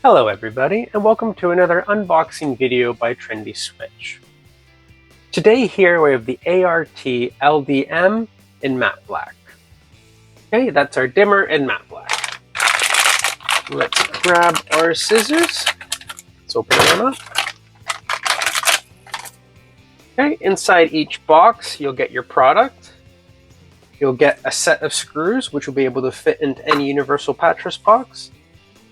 Hello everybody, and welcome to another unboxing video by Trendi Switch. Today here we have the ART LDM in matte black. Okay, that's our dimmer in matte black. Let's grab our scissors. Let's open one up. Okay, inside each box you'll get your product. You'll get a set of screws which will be able to fit into any universal pattress box.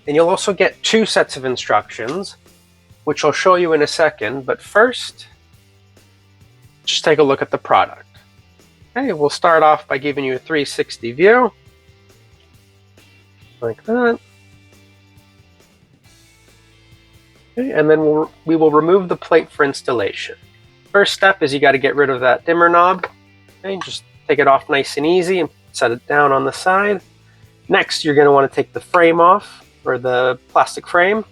And you'll also get two sets of instructions, which I'll show you in a second. But first, just take a look at the product. Okay, we'll start off by giving you a 360 view, like that. Okay, and then we will remove the plate for installation. First step is you got to get rid of that dimmer knob. Okay, just take it off nice and easy and set it down on the side. Next, you're going to want to take the frame off, or the plastic frame.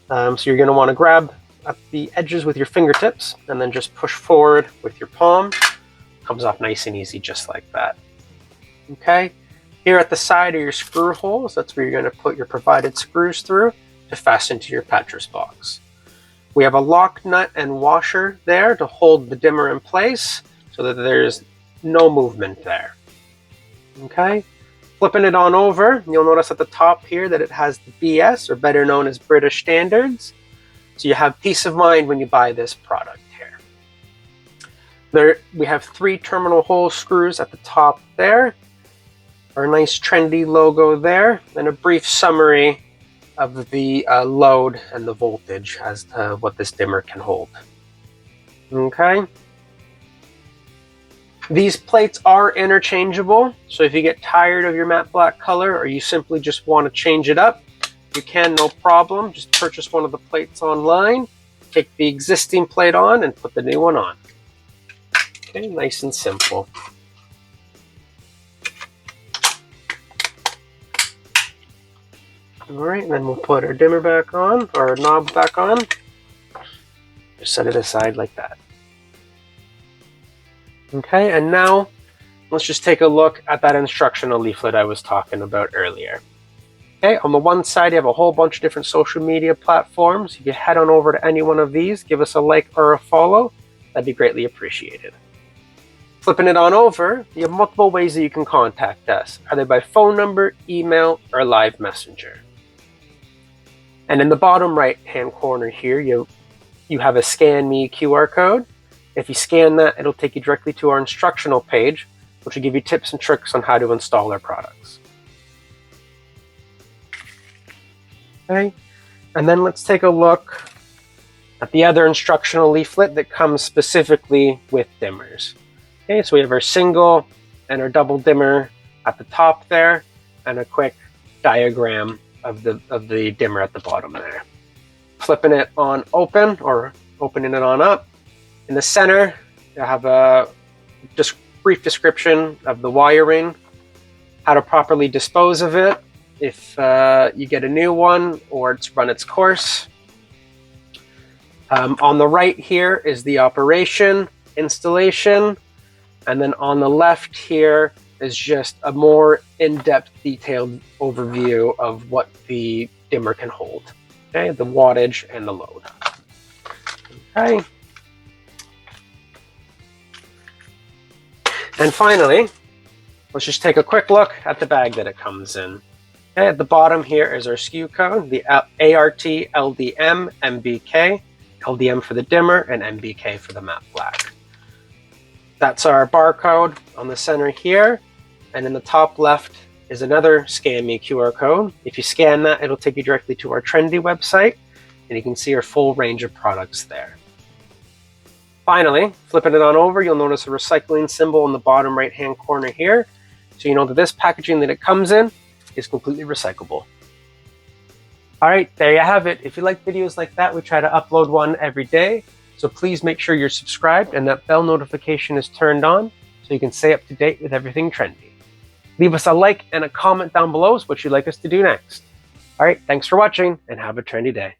So you're going to want to grab at the edges with your fingertips and then just push forward with your palm. Comes off nice and easy just like that. Okay, here at the side are your screw holes. That's where you're going to put your provided screws through to fasten to your pattress box. We have a lock nut and washer there to hold the dimmer in place so that there's no movement there. Okay. Flipping it on over, you'll notice at the top here that it has the BS, or better known as British standards. So you have peace of mind when you buy this product here. We have 3 terminal hole screws at the top there. Our nice Trendi logo there, and a brief summary of the load and the voltage as to what this dimmer can hold. Okay. These plates are interchangeable, so if you get tired of your matte black color or you simply just want to change it up, you can, no problem. Just purchase one of the plates online, take the existing plate on and put the new one on. Okay, nice and simple. Alright, and then we'll put our dimmer back on, or our knob back on. Just set it aside like that. Okay, and now let's just take a look at that instructional leaflet I was talking about earlier. Okay, on the one side you have a whole bunch of different social media platforms. If you head on over to any one of these, give us a like or a follow, that'd be greatly appreciated. Flipping it on over, you have multiple ways that you can contact us, either by phone number, email, or live messenger. And in the bottom right hand corner here, you have a Scan Me QR code. If you scan that, it'll take you directly to our instructional page, which will give you tips and tricks on how to install our products. Okay, and then let's take a look at the other instructional leaflet that comes specifically with dimmers. Okay, so we have our single and our double dimmer at the top there, and a quick diagram of the dimmer at the bottom there. Flipping it on open, or opening it on up. In the center, you have a brief description of the wiring, how to properly dispose of it if you get a new one or it's run its course. On the right here is the operation, installation, and then on the left here is just a more in-depth detailed overview of what the dimmer can hold. Okay, the wattage and the load. Okay. And finally, let's just take a quick look at the bag that it comes in. Okay, at the bottom here is our SKU code, the ART LDMMBK, LDM for the dimmer and MBK for the matte black. That's our barcode on the center here, and in the top left is another Scan Me QR code. If you scan that, it'll take you directly to our Trendi website, and you can see our full range of products there. Finally, flipping it on over, you'll notice a recycling symbol in the bottom right-hand corner here. So you know that this packaging that it comes in is completely recyclable. All right, there you have it. If you like videos like that, we try to upload one every day. So please make sure you're subscribed and that bell notification is turned on so you can stay up to date with everything trendy. Leave us a like and a comment down below what you'd like us to do next. All right, thanks for watching and have a trendy day.